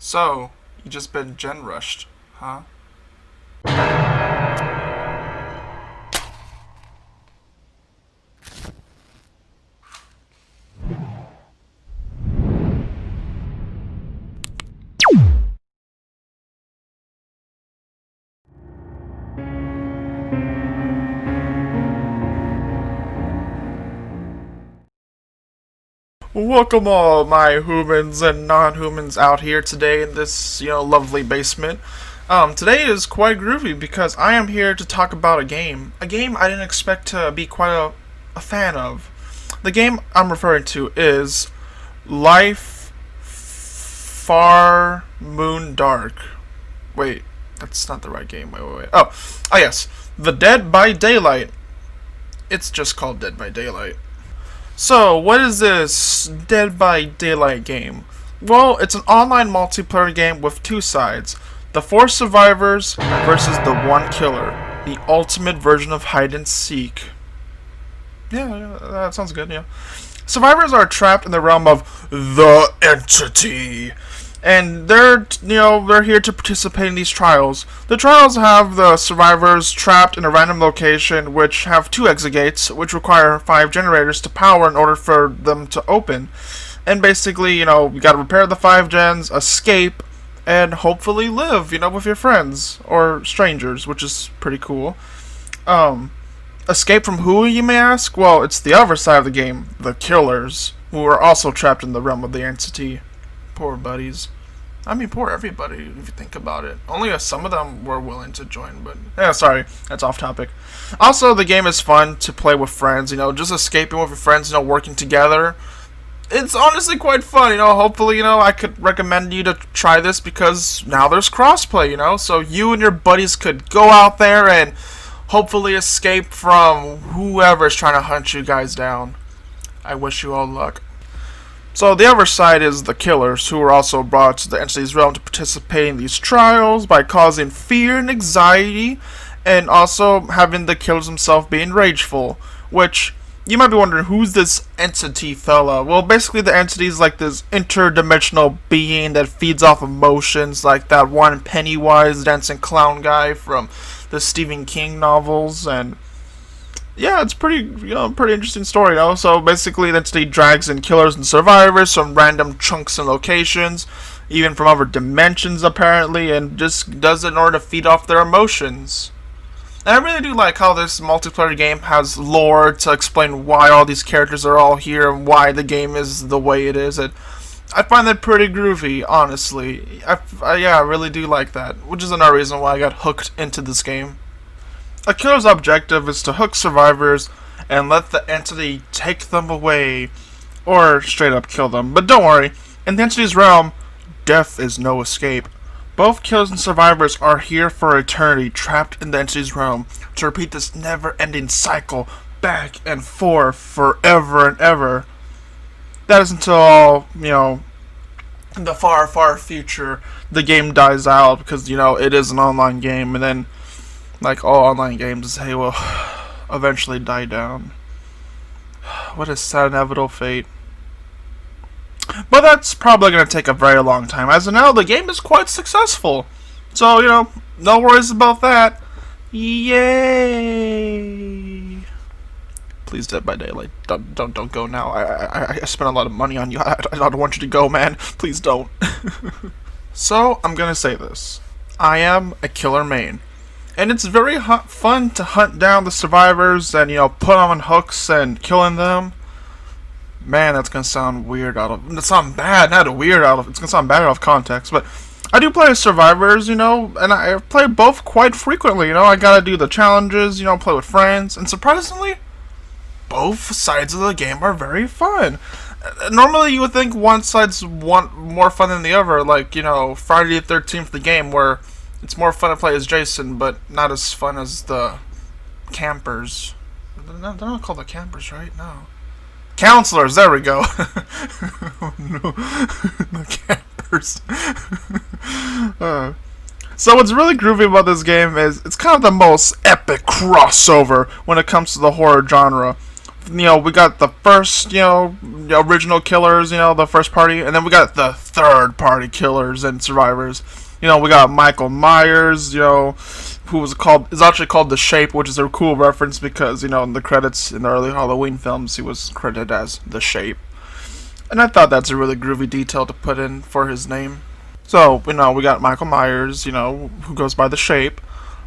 So, you just been gen rushed, huh? Welcome all my humans and non-humans out here today in this, lovely basement. Today is quite groovy because I am here to talk about a game. A game I didn't expect to be quite a fan of. The game I'm referring to is Life Far Moon Dark. Wait, that's not the right game. Wait. Oh yes. The Dead by Daylight. It's just called Dead by Daylight. So, what is this Dead by Daylight game? Well, it's an online multiplayer game with two sides. The 4 survivors versus the 1 killer. The ultimate version of hide and seek. Yeah, that sounds good, yeah. Survivors are trapped in the realm of the entity. And they're here to participate in these trials. The trials have the survivors trapped in a random location, which have 2 exit gates, which require 5 generators to power in order for them to open. And basically, you gotta repair the 5 gens, escape, and hopefully live, with your friends or strangers, which is pretty cool. Escape from who, you may ask? Well, it's the other side of the game, the killers, who are also trapped in the realm of the entity. Poor buddies. I mean, poor everybody, if you think about it. Only some of them were willing to join, but... Yeah, sorry, that's off topic. Also, the game is fun to play with friends, just escaping with your friends, working together. It's honestly quite fun, hopefully, I could recommend you to try this because now there's crossplay, so you and your buddies could go out there and hopefully escape from whoever's trying to hunt you guys down. I wish you all luck. So the other side is the killers, who are also brought to the entity's realm to participate in these trials by causing fear and anxiety, and also having the killers themselves being rageful. Which, you might be wondering, who's this entity fella? Well, basically the entity is like this interdimensional being that feeds off emotions, like that one Pennywise dancing clown guy from the Stephen King novels, and... yeah, it's pretty interesting story, So basically, the entity drags in killers and survivors from random chunks and locations, even from other dimensions, apparently, and just does it in order to feed off their emotions. And I really do like how this multiplayer game has lore to explain why all these characters are all here and why the game is the way it is. And I find that pretty groovy, honestly. I really do like that, which is another reason why I got hooked into this game. A killer's objective is to hook survivors and let the entity take them away, or straight up kill them. But don't worry, in the entity's realm, death is no escape. Both killers and survivors are here for eternity, trapped in the entity's realm, to repeat this never-ending cycle, back and forth, forever and ever. That is until, in the far, far future, the game dies out, because, it is an online game, and then like all online games, they will eventually die down. What a sad inevitable fate. But that's probably going to take a very long time. As of now, the game is quite successful. So, no worries about that. Yay! Please, Dead by Daylight, don't go now. I spent a lot of money on you. I don't want you to go, man. Please don't. So, I'm going to say this. I am a killer main. And it's very fun to hunt down the survivors and, put them on hooks and killing them. Man, that's going to sound weird it's sound bad, not weird it's going to sound bad out of context. But I do play as survivors, and I play both quite frequently, I gotta do the challenges, play with friends. And surprisingly, both sides of the game are very fun. Normally you would think one side's more fun than the other, like, Friday the 13th, the game, where it's more fun to play as Jason, but not as fun as the campers. They're not called the campers, right? No. Counselors, there we go. Oh no. The campers. So what's really groovy about this game is it's kind of the most epic crossover when it comes to the horror genre. we got the first, the original killers, the first party, and then we got the third party killers and survivors. We got Michael Myers, who is actually called The Shape, which is a cool reference because, in the credits in the early Halloween films, he was credited as The Shape. And I thought that's a really groovy detail to put in for his name. So, we got Michael Myers, who goes by The Shape.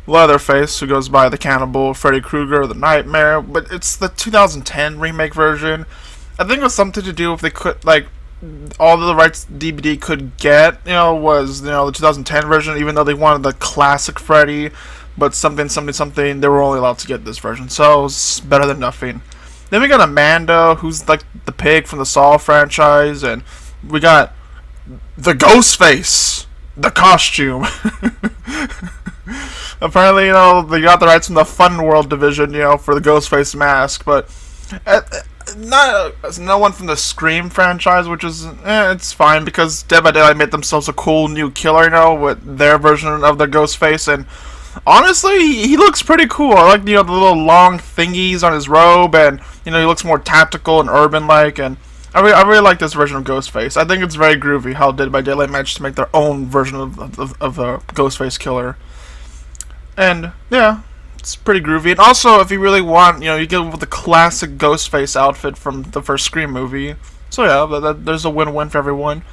Leatherface, who goes by the Cannibal, Freddy Krueger, the Nightmare, but it's the 2010 remake version. I think it was something to do if they could, all the rights DVD could get, was, the 2010 version, even though they wanted the classic Freddy, but something, they were only allowed to get this version, so it's better than nothing. Then we got Amanda, who's like the pig from the Saw franchise, and we got the Ghostface, the costume. Apparently, they got the rights from the Fun World division, for the Ghostface mask, but no one from the Scream franchise, which is, it's fine, because Dead by Daylight made themselves a cool new killer, with their version of the Ghostface, and honestly, he looks pretty cool. I like, the little long thingies on his robe, and, he looks more tactical and urban-like, and I really like this version of Ghostface. I think it's very groovy how Dead by Daylight managed to make their own version of a Ghostface killer. And, yeah, it's pretty groovy. And also, if you really want, you get with the classic Ghostface outfit from the first Scream movie. So, yeah, there's a win-win for everyone.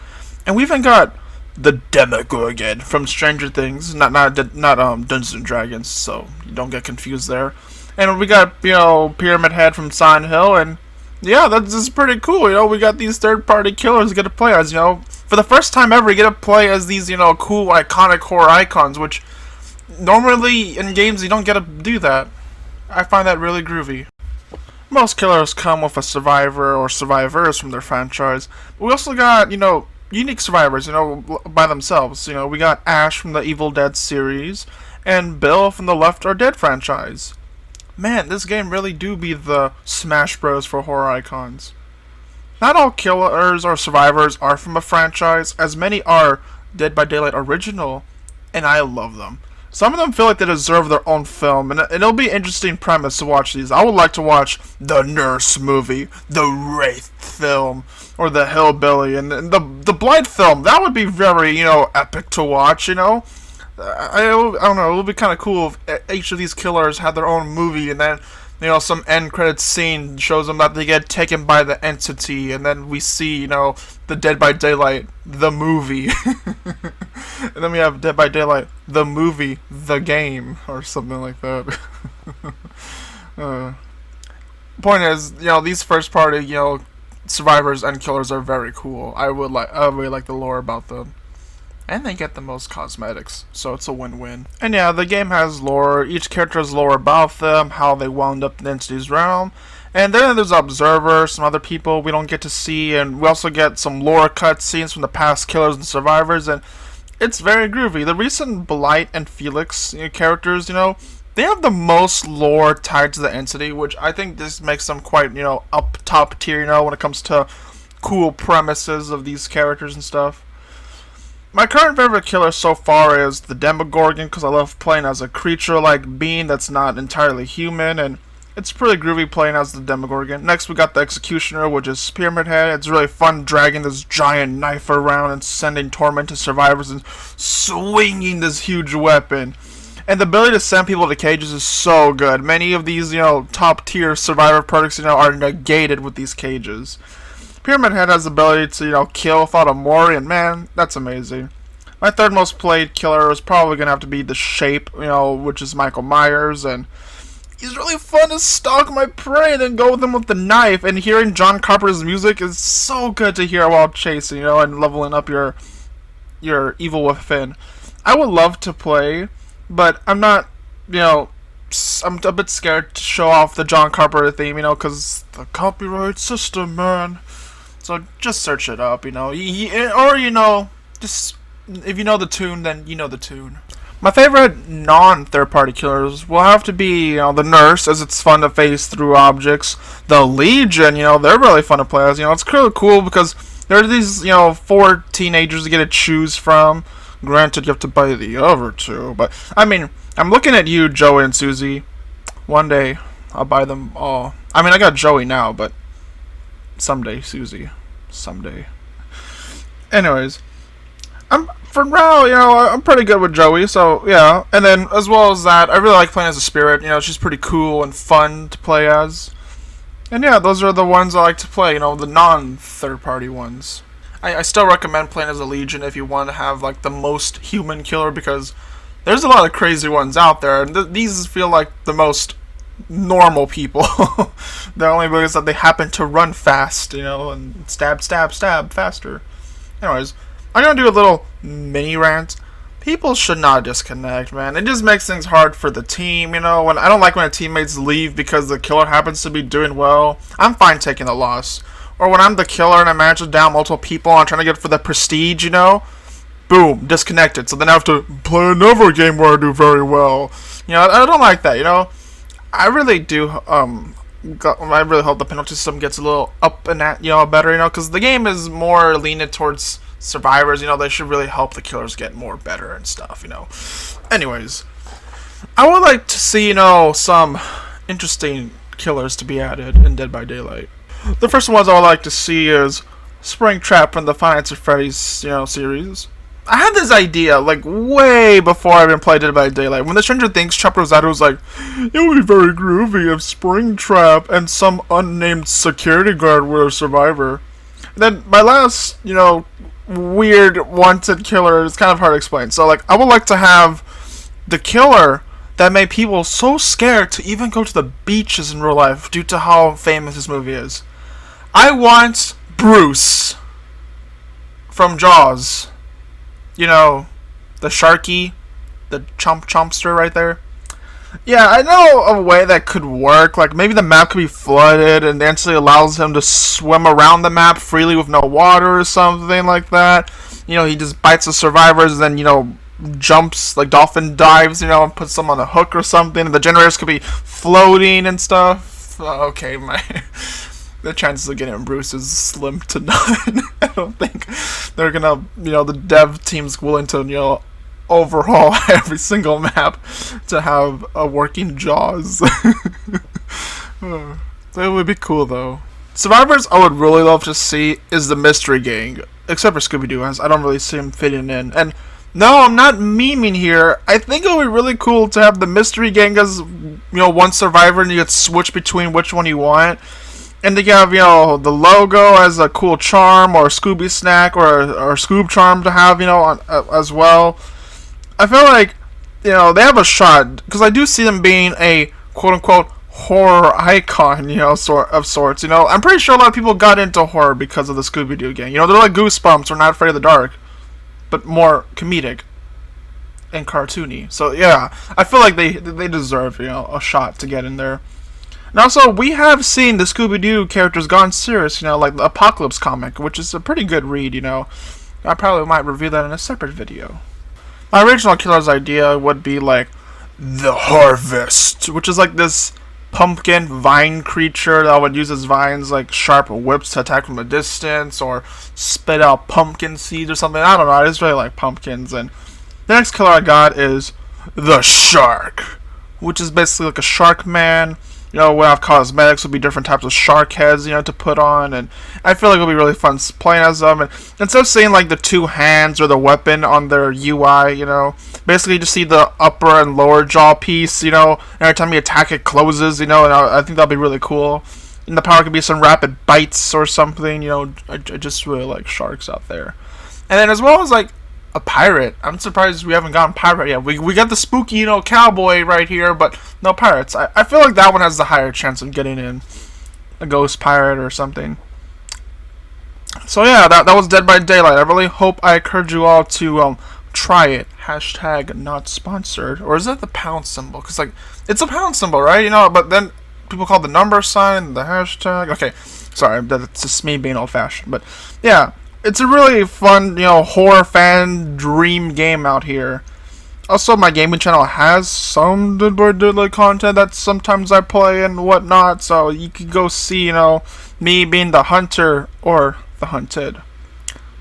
And we even got the Demogorgon from Stranger Things. Not Dungeons & Dragons, so you don't get confused there. And we got, Pyramid Head from Silent Hill, and yeah, that's just pretty cool. We got these third-party killers to get to play as, For the first time ever, you get to play as these, cool, iconic horror icons, which normally in games you don't get to do that. I find that really groovy. Most killers come with a survivor or survivors from their franchise. But we also got, unique survivors, by themselves. We got Ash from the Evil Dead series, and Bill from the Left 4 Dead franchise. Man, this game really do be the Smash Bros. For horror icons. Not all killers or survivors are from a franchise, as many are Dead by Daylight original, and I love them. Some of them feel like they deserve their own film, and it'll be an interesting premise to watch these. I would like to watch the Nurse movie, the Wraith film, or the Hillbilly, and the Blight film. That would be very, epic to watch, I don't know, it would be kind of cool if each of these killers had their own movie, and then, some end credits scene shows them that they get taken by the entity, and then we see, the Dead by Daylight, the movie. And then we have Dead by Daylight, the movie, the game, or something like that. Point is, these first party, survivors and killers are very cool. I really like the lore about them. And they get the most cosmetics, so it's a win-win. And yeah, the game has lore. Each character has lore about them, how they wound up in the entity's realm. And then there's observers, some other people we don't get to see, and we also get some lore cutscenes from the past killers and survivors, and it's very groovy. The recent Blight and Felix characters, they have the most lore tied to the entity, which I think this makes them quite, up top tier, when it comes to cool premises of these characters and stuff. My current favorite killer so far is the Demogorgon, because I love playing as a creature-like being that's not entirely human, and it's pretty groovy playing as the Demogorgon. Next we got the Executioner, which is Pyramid Head. It's really fun dragging this giant knife around and sending torment to survivors and swinging this huge weapon. And the ability to send people to cages is so good. Many of these, top-tier survivor products, are negated with these cages. Pyramid Head has the ability to, kill without a Mori, and man, that's amazing. My third most played killer is probably going to have to be The Shape, which is Michael Myers, and he's really fun to stalk my prey and then go with him with the knife, and hearing John Carpenter's music is so good to hear while chasing, and leveling up your evil within. I would love to play, but I'm not, I'm a bit scared to show off the John Carpenter theme, because the copyright system, man. So just search it up, or just if you know the tune, then you know the tune. My favorite non-third-party killers will have to be, the Nurse, as it's fun to phase through objects. The Legion, they're really fun to play as. It's really cool because there are these, 4 teenagers to get to choose from. Granted, you have to buy the other 2, but I mean, I'm looking at you, Joey and Susie. One day, I'll buy them all. I mean, I got Joey now, but someday, Susie. Someday. Anyways, for now, I'm pretty good with Joey, so yeah. And then, as well as that, I really like playing as a spirit. She's pretty cool and fun to play as. And yeah, those are the ones I like to play, the non-third-party ones. I still recommend playing as a Legion if you want to have, like, the most human killer, because there's a lot of crazy ones out there, and these feel like the most normal people. The only way is that they happen to run fast, and stab, stab, stab faster. Anyways, I'm gonna do a little mini rant. People should not disconnect, man. It just makes things hard for the team, when I don't like when teammates leave because the killer happens to be doing well. I'm fine taking the loss. Or when I'm the killer and I manage to down multiple people and I'm trying to get for the prestige, boom, disconnected. So then I have to play another game where I do very well. I don't like that, I really do, I really hope the penalty system gets a little up and at, better, because the game is more leaning towards survivors, they should really help the killers get more better and stuff, Anyways, I would like to see, some interesting killers to be added in Dead by Daylight. The first ones I would like to see is Springtrap from the Five Nights at Freddy's, series. I had this idea, like, way before I even played Dead by Daylight. When the Stranger Things chapter was out, it was like, it would be very groovy if Springtrap and some unnamed security guard were a survivor. And then my last, weird wanted killer is kind of hard to explain. So, like, I would like to have the killer that made people so scared to even go to the beaches in real life due to how famous this movie is. I want Bruce from Jaws. The Sharky, the chompster right there. Yeah, I know a way that could work. Like, maybe the map could be flooded and instantly allows him to swim around the map freely with no water or something like that. He just bites the survivors and then, jumps, like dolphin dives, and puts them on a hook or something. And the generators could be floating and stuff. Okay, the chances of getting Bruce is slim to none. I don't think they're gonna, the dev team's willing to, overhaul every single map to have a working Jaws. So it would be cool, though. Survivors I would really love to see is the Mystery Gang, except for Scooby-Doo, as I don't really see him fitting in. And no, I'm not memeing here. I think it would be really cool to have the Mystery Gang as, one survivor, and you could switch between which one you want. And they have, the logo as a cool charm, or a Scooby snack, or a Scoob charm to have, as well. I feel like, they have a shot, because I do see them being a quote-unquote horror icon, of sorts. I'm pretty sure a lot of people got into horror because of the Scooby-Doo gang. They're like Goosebumps or Not Afraid of the Dark, but more comedic and cartoony. So yeah, I feel like they deserve, a shot to get in there. And also, we have seen the Scooby-Doo characters gone serious, like the Apocalypse comic, which is a pretty good read, I probably might review that in a separate video. My original killer's idea would be like the Harvest, which is like this pumpkin vine creature that would use its vines like sharp whips to attack from a distance or spit out pumpkin seeds or something. I don't know, I just really like pumpkins. And the next killer I got is the Shark, which is basically like a shark man. We'll have cosmetics, will be different types of shark heads, to put on, and I feel like it'll be really fun playing as them. And instead of seeing like the two hands or the weapon on their UI, basically you just see the upper and lower jaw piece, and every time you attack it closes, and I think that'll be really cool. And the power could be some rapid bites or something, I just really like sharks out there. And then as well as like a pirate. I'm surprised we haven't gotten pirate yet. We got the spooky, cowboy right here, but no pirates. I feel like that one has the higher chance of getting in. A ghost pirate or something. So yeah, that was Dead by Daylight. I really hope I encourage you all to try it. Hashtag not sponsored. Or is that the pound symbol? Because like, it's a pound symbol, right? But then people call the number sign the hashtag. Okay, sorry, that's just me being old fashioned. But yeah. It's a really fun, horror fan dream game out here. Also, my gaming channel has some Dead by Daylight content that sometimes I play and whatnot, so you could go see, me being the hunter or the hunted.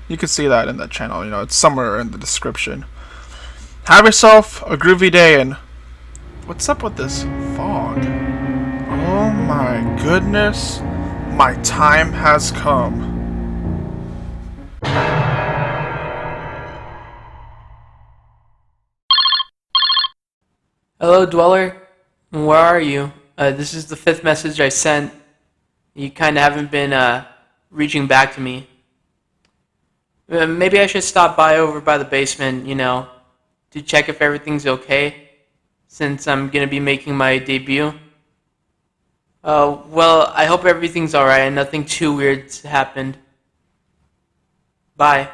You can see that in the channel, it's somewhere in the description. Have yourself a groovy day, and what's up with this fog? My goodness, my time has come. Hello, Dweller. Where are you? This is the fifth message I sent. You kind of haven't been reaching back to me. Maybe I should stop by over by the basement, to check if everything's okay, since I'm going to be making my debut. Well, I hope everything's alright and nothing too weird's happened. Bye.